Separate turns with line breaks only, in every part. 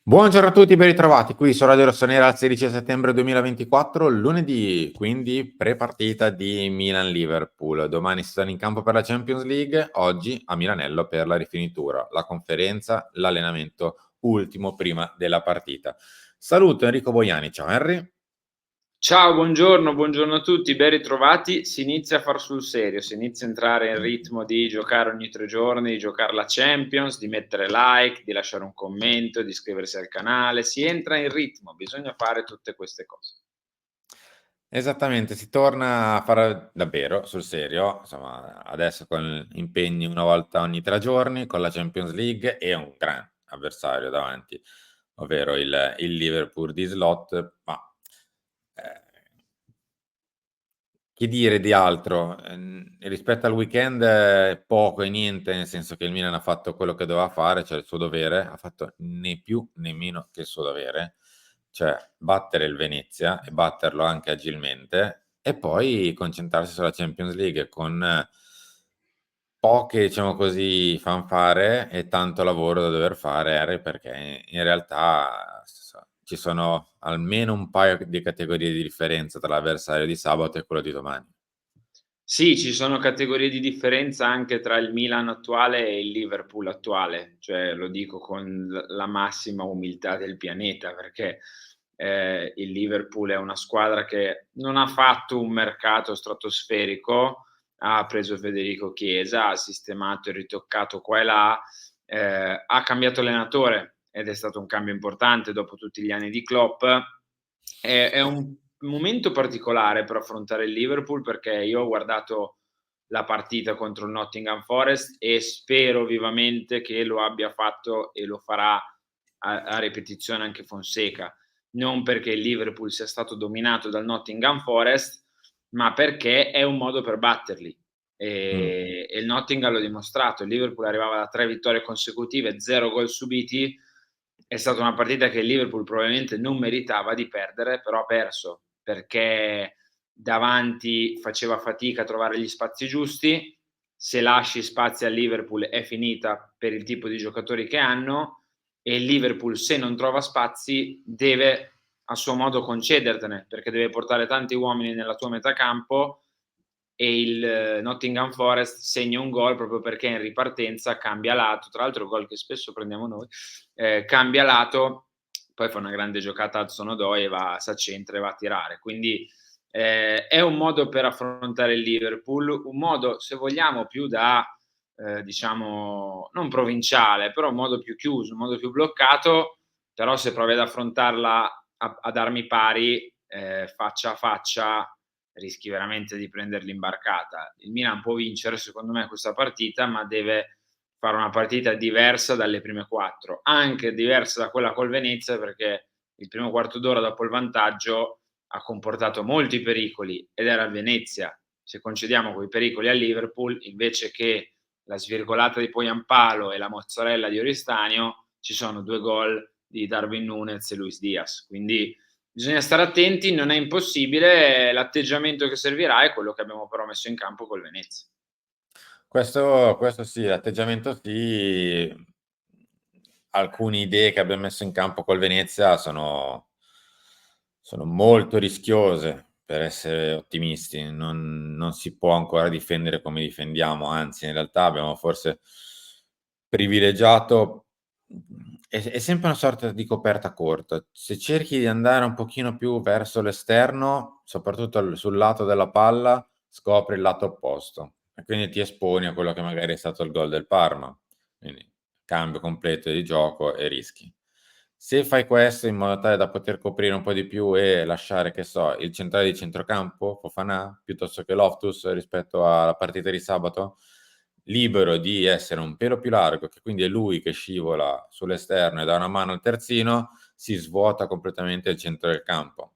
Buongiorno a tutti, ben ritrovati qui su Radio Rossonera al 16 settembre 2024, lunedì, quindi pre-partita di Milan-Liverpool. Domani si torna in campo per la Champions League, oggi a Milanello per la rifinitura, la conferenza, l'allenamento ultimo prima della partita. Saluto Enrico Boiani, ciao Henry.
Ciao, buongiorno a tutti, ben ritrovati. Si inizia a far sul serio, si inizia a entrare in ritmo di giocare ogni 3 giorni, di giocar la Champions, di mettere like, di lasciare un commento, di iscriversi al canale. Si entra in ritmo, bisogna fare tutte queste cose.
Esattamente, si torna a fare davvero sul serio, insomma, adesso con impegni una volta ogni 3 giorni, con la Champions League e un gran avversario davanti, ovvero il Liverpool di Slot, ma, ehm che dire di altro? Rispetto al weekend poco e niente, nel senso che il Milan ha fatto quello che doveva fare, cioè il suo dovere, ha fatto né più né meno che il suo dovere, cioè battere il Venezia e batterlo anche agilmente e poi concentrarsi sulla Champions League con poche, diciamo così, fanfare e tanto lavoro da dover fare, Harry, perché in realtà ci sono almeno un paio di categorie di differenza tra l'avversario di sabato e quello di domani.
Sì, ci sono categorie di differenza anche tra il Milan attuale e il Liverpool attuale, cioè lo dico con la massima umiltà del pianeta, perché, il Liverpool è una squadra che non ha fatto un mercato stratosferico, ha preso Federico Chiesa, ha sistemato e ritoccato qua e là, ha cambiato allenatore ed è stato un cambio importante dopo tutti gli anni di Klopp. È un momento particolare per affrontare il Liverpool, perché io ho guardato la partita contro il Nottingham Forest e spero vivamente che lo abbia fatto e lo farà a ripetizione anche Fonseca. Non perché il Liverpool sia stato dominato dal Nottingham Forest, ma perché è un modo per batterli.
Mh.
E il Nottingham l'ha dimostrato. Il Liverpool arrivava da 3 vittorie consecutive, 0 gol subiti. È stata una partita che il Liverpool probabilmente non meritava di perdere, però ha perso, perché davanti faceva fatica a trovare gli spazi giusti. Se lasci spazi al Liverpool è finita per il tipo di giocatori che hanno, e il Liverpool, se non trova spazi, deve a suo modo concedertene, perché deve portare tanti uomini nella tua metà campo, e il Nottingham Forest segna un gol proprio perché in ripartenza cambia lato, tra l'altro gol che spesso prendiamo noi, cambia lato, poi fa una grande giocata Hudson-Odoi e s'accentra e va a tirare. Quindi è un modo per affrontare il Liverpool, un modo, se vogliamo, più da diciamo non provinciale, però un modo più chiuso, un modo più bloccato. Però se provi ad affrontarla ad armi pari, faccia a faccia, rischi veramente di prenderli in barcata. Il Milan può vincere secondo me questa partita, ma deve fare una partita diversa dalle prime 4, anche diversa da quella col Venezia, perché il primo quarto d'ora dopo il vantaggio ha comportato molti pericoli ed era il Venezia. Se concediamo quei pericoli al Liverpool, invece che la svirgolata di Poyampalo e la mozzarella di Oristanio, ci sono 2 gol di Darwin Núñez e Luis Diaz. Quindi bisogna stare attenti, non è impossibile, l'atteggiamento che servirà è quello che abbiamo però messo in campo col Venezia.
Questo sì, l'atteggiamento sì. Alcune idee che abbiam messo in campo col Venezia sono molto rischiose, per essere ottimisti. Non si può ancora difendere come difendiamo, anzi in realtà abbiamo forse privilegiato è sempre una sorta di coperta corta. Se cerchi di andare un pochino più verso l'esterno, soprattutto sul lato della palla, scopri il lato opposto e quindi ti esponi a quello che magari è stato il gol del Parma. Quindi cambio completo di gioco e rischi. Se fai questo in modo tale da poter coprire un po' di più e lasciare, che so, il centrale di centrocampo, Fofana, piuttosto che Loftus rispetto alla partita di sabato, libero di essere un pelo più largo, che quindi è lui che scivola sull'esterno e dà una mano al terzino, si svuota completamente il centro del campo.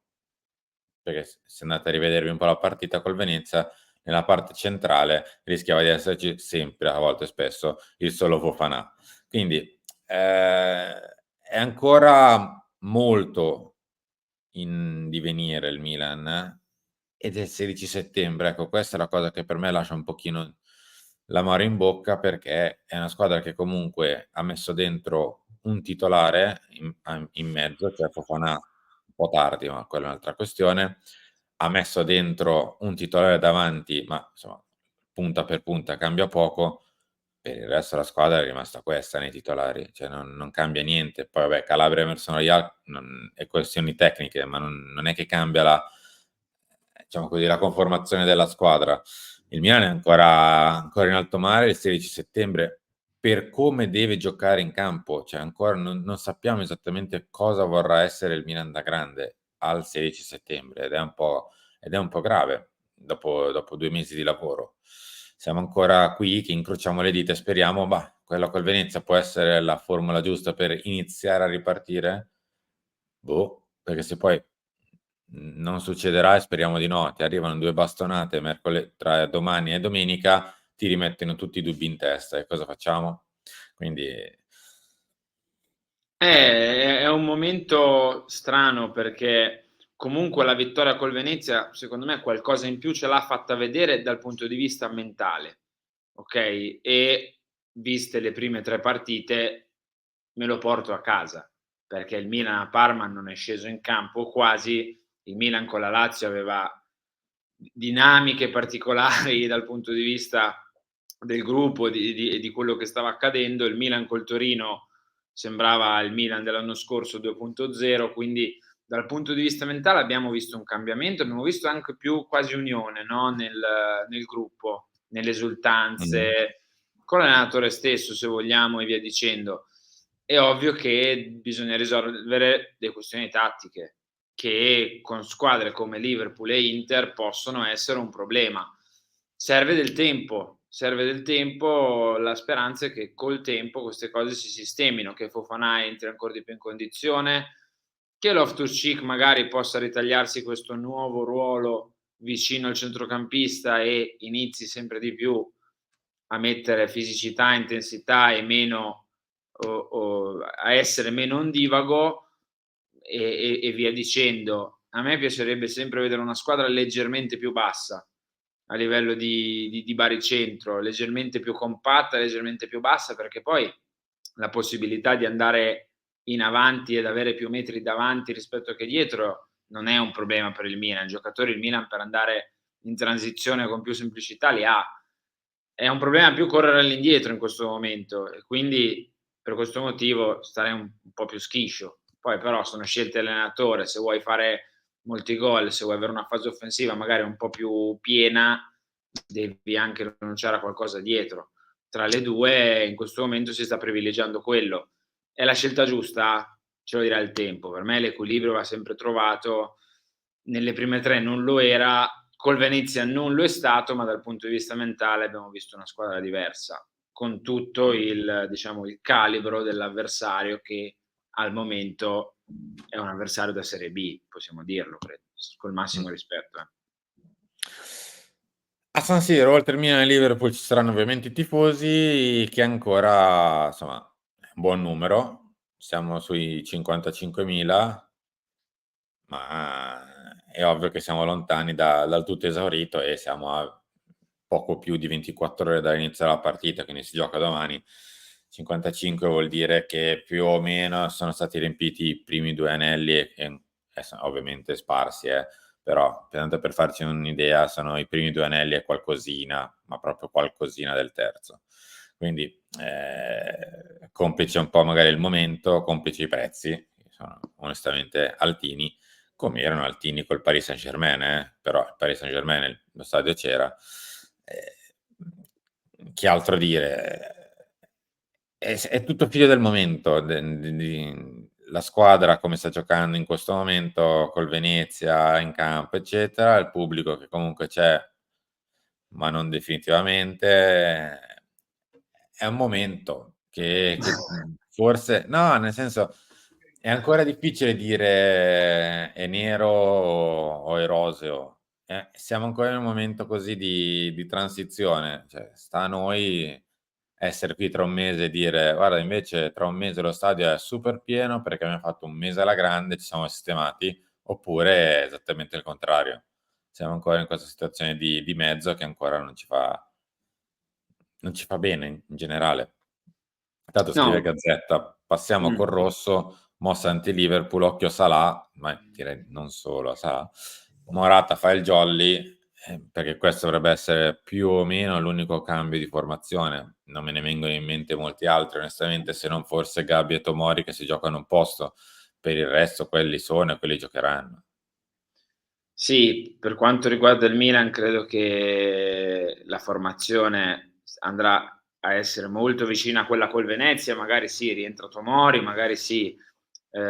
Perché se andate a rivedervi un po' la partita col Venezia, nella parte centrale rischiava di esserci sempre, a volte spesso, il solo Fofana. Quindi, è ancora molto in divenire il Milan ed è il 16 settembre. Ecco, questa è la cosa che per me lascia un pochino l'amaro in bocca, perché è una squadra che comunque ha messo dentro un titolare in mezzo, cioè Fofana un po' tardi, ma quella è un'altra questione, ha messo dentro un titolare davanti, ma insomma punta per punta cambia poco, per il resto la squadra è rimasta questa nei titolari, cioè non cambia niente. Poi vabbè, Calabria, Emerson Royal è questioni tecniche, ma non è che cambia diciamo così, la conformazione della squadra. Il Milan è ancora in alto mare il 16 settembre, per come deve giocare in campo, cioè ancora non sappiamo esattamente cosa vorrà essere il Milan da grande al 16 settembre ed è un po' grave dopo 2 mesi di lavoro. Siamo ancora qui che incrociamo le dita e speriamo, quella col Venezia può essere la formula giusta per iniziare a ripartire? Boh, perché se poi non succederà e speriamo di no, ti arrivano 2 bastonate tra domani e domenica, ti rimettono tutti i dubbi in testa e cosa facciamo? Quindi
È un momento strano perché comunque la vittoria col Venezia, secondo me, qualcosa in più ce l'ha fatta vedere dal punto di vista mentale, okay, e viste le prime 3 partite me lo porto a casa, perché il Milan a Parma non è sceso in campo quasi, il Milan con la Lazio aveva dinamiche particolari dal punto di vista del gruppo e di quello che stava accadendo. Il Milan col Torino sembrava il Milan dell'anno scorso 2.0, quindi dal punto di vista mentale abbiamo visto un cambiamento, abbiamo visto anche più quasi unione, no, nel gruppo, nelle
mh.
esultanze, con l'allenatore stesso se vogliamo e via dicendo. È ovvio che bisogna risolvere le questioni tattiche, che con squadre come Liverpool e Inter possono essere un problema. Serve del tempo, la speranza è che col tempo queste cose si sistemino, che Fofana entri ancora di più in condizione, che Loftus-Cheek magari possa ritagliarsi questo nuovo ruolo vicino al centrocampista e inizi sempre di più a mettere fisicità, intensità e meno o a essere meno ondivago e via dicendo. A me piacerebbe sempre vedere una squadra leggermente più bassa a livello di baricentro, leggermente più compatta, leggermente più bassa, perché poi la possibilità di andare in avanti ed avere più metri davanti rispetto che dietro non è un problema per il Milan. I giocatori il Milan per andare in transizione con più semplicità li ha. È un problema più correre all'indietro in questo momento e quindi per questo motivo starei un po' più schiscio. Poi però sono scelte dell'allenatore, se vuoi fare molti gol, se vuoi avere una fase offensiva magari un po' più piena, devi anche rinunciare a qualcosa dietro. Tra le 2 in questo momento si sta privilegiando quello. È la scelta giusta? Ce lo dirà il tempo. Per me l'equilibrio va sempre trovato. Nelle prime 3 non lo era, col Venezia non lo è stato, ma dal punto di vista mentale abbiamo visto una squadra diversa, con tutto il diciamo, il calibro dell'avversario che al momento è un avversario da serie B, possiamo dirlo credo, col
Mh.
massimo rispetto.
A San Siro, oltre il Milan e il Liverpool, ci saranno ovviamente i tifosi che ancora, insomma, un buon numero, siamo sui 55.000, ma è ovvio che siamo lontani dal tutto esaurito e siamo a poco più di 24 ore dall'inizio della partita, quindi si gioca domani. 55 vuol dire che più o meno sono stati riempiti i primi 2 anelli e ovviamente sparsi, però tanto per farci un'idea sono i primi 2 anelli e qualcosina, ma proprio qualcosina del terzo. Quindi, complice un po' magari il momento, complici i prezzi, che sono onestamente altini, come erano altini col Paris Saint-Germain, però il Paris Saint-Germain lo stadio c'era. Che altro dire? È tutto figlio del momento, la squadra come sta giocando in questo momento col Venezia in campo, eccetera, il pubblico che comunque c'è, ma non definitivamente. È un momento che forse no, nel senso è ancora difficile dire è nero o è roseo. Siamo ancora in un momento così di transizione, cioè sta a noi essere qui tra un mese e dire: "Guarda invece tra un mese lo stadio è super pieno perché abbiamo fatto un mese alla grande, ci siamo sistemati", oppure è esattamente il contrario. Siamo ancora in questa situazione di mezzo che ancora non ci fa bene in generale. Tanto scrive
No,
Gazzetta. Passiamo col rosso, mossa anti-Liverpool, occhio Salah, ma direi non solo a Salah. Morata fa il jolly, perché questo dovrebbe essere più o meno l'unico cambio di formazione. Non me ne vengono in mente molti altri, onestamente, se non forse Gabi e Tomori che si giocano un posto. Per il resto quelli sono e quelli giocheranno.
Sì, per quanto riguarda il Milan credo che la formazione andrà a essere molto vicina a quella col Venezia, magari sì, rientra Tomori, magari sì,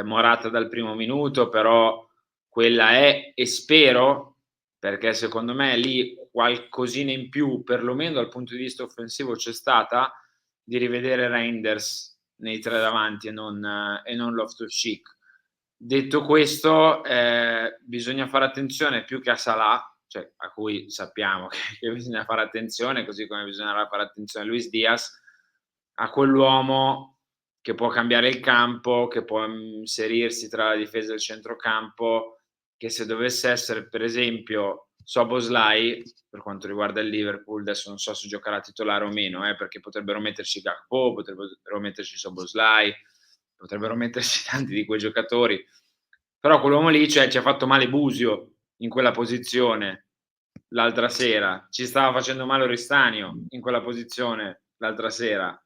Morata dal primo minuto, però quella è, e spero, perché secondo me lì qualcosina in più, perlomeno dal punto di vista offensivo c'è stata, di rivedere Reinders nei 3 davanti e non Loftus-Cheek. Detto questo, bisogna fare attenzione più che a Salah, cioè a cui sappiamo che bisogna fare attenzione, così come bisognerà fare attenzione a Luis Diaz, a quell'uomo che può cambiare il campo, che può inserirsi tra la difesa e il centrocampo, che se dovesse essere per esempio Szoboszlai, per quanto riguarda il Liverpool, adesso non so se giocherà titolare o meno, perché potrebbero metterci Gakpo, potrebbero metterci Szoboszlai, potrebbero mettersi tanti di quei giocatori, però quell'uomo lì, cioè, ci ha fatto male Busio in quella posizione l'altra sera, ci stava facendo male Oristanio in quella posizione l'altra sera.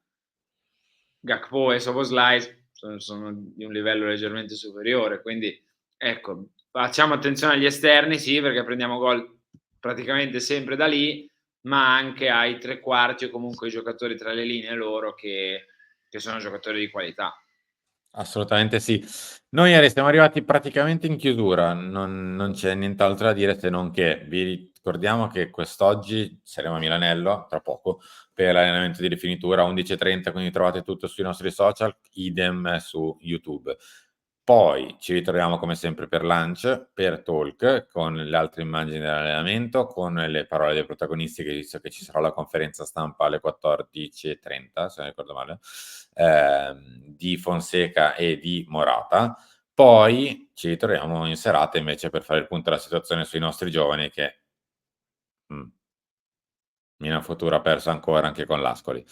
Gakpo e Szoboszlai sono di un livello leggermente superiore, quindi ecco, facciamo attenzione agli esterni, sì, perché prendiamo gol praticamente sempre da lì, ma anche ai tre quarti o comunque ai giocatori tra le linee loro che sono giocatori di qualità.
Assolutamente sì. Noi ieri siamo arrivati praticamente in chiusura, non c'è nient'altro da dire se non che vi ricordiamo che quest'oggi saremo a Milanello, tra poco, per l'allenamento di rifinitura 11:30, quindi trovate tutto sui nostri social, idem su YouTube. Poi ci ritroviamo come sempre per lunch, per talk, con le altre immagini dell'allenamento, con le parole dei protagonisti, che visto che ci sarà la conferenza stampa alle 14:30, se non ricordo male, di Fonseca e di Morata. Poi ci ritroviamo in serata invece per fare il punto della situazione sui nostri giovani che Milan Futuro ha perso ancora anche con l'Ascoli.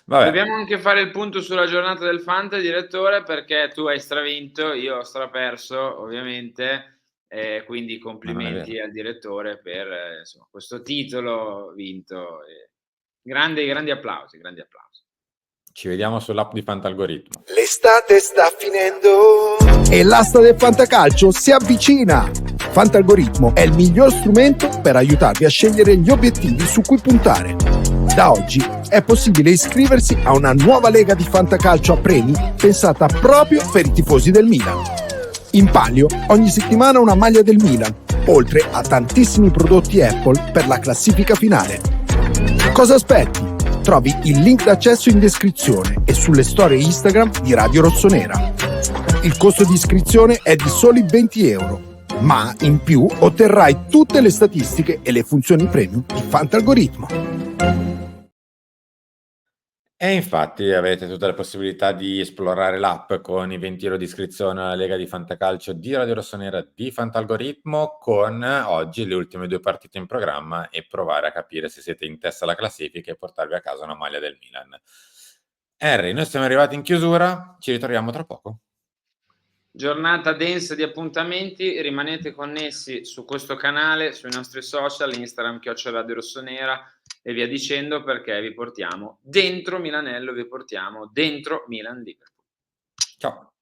Vabbè.
Dobbiamo anche fare il punto sulla giornata del Fanta, direttore, perché tu hai stravinto, io ho straperso, ovviamente, quindi
Ma non è vero.
complimenti al direttore per insomma, questo titolo vinto. Grandi applausi, grandi applausi.
Ci vediamo sull'app di Fantalgoritmo.
L'estate sta finendo e l'asta del fantacalcio si avvicina. Fantalgoritmo è il miglior strumento per aiutarvi a scegliere gli obiettivi su cui puntare. Da oggi è possibile iscriversi a una nuova lega di fantacalcio a premi pensata proprio per i tifosi del Milan. In palio ogni settimana una maglia del Milan, oltre a tantissimi prodotti Apple per la classifica finale. Cosa aspetti? Trovi il link d'accesso in descrizione e sulle storie Instagram di Radio Rossonera. Il costo di iscrizione è di soli €20, ma in più otterrai tutte le statistiche e le funzioni premium di Fantalgoritmo.
E infatti avete tutte le possibilità di esplorare l'app con i 20 € di iscrizione alla Lega di Fantacalcio di Radio Rossonera di Fantalgoritmo, con oggi le ultime 2 partite in programma e provare a capire se siete in testa alla classifica e portarvi a casa una maglia del Milan. Henry, noi siamo arrivati in chiusura, ci ritroviamo tra poco.
Giornata densa di appuntamenti, rimanete connessi su questo canale, sui nostri social, Instagram @Radio Rossonera e via dicendo, perché vi portiamo dentro Milanello, vi portiamo dentro Milan Liverpool.
Ciao.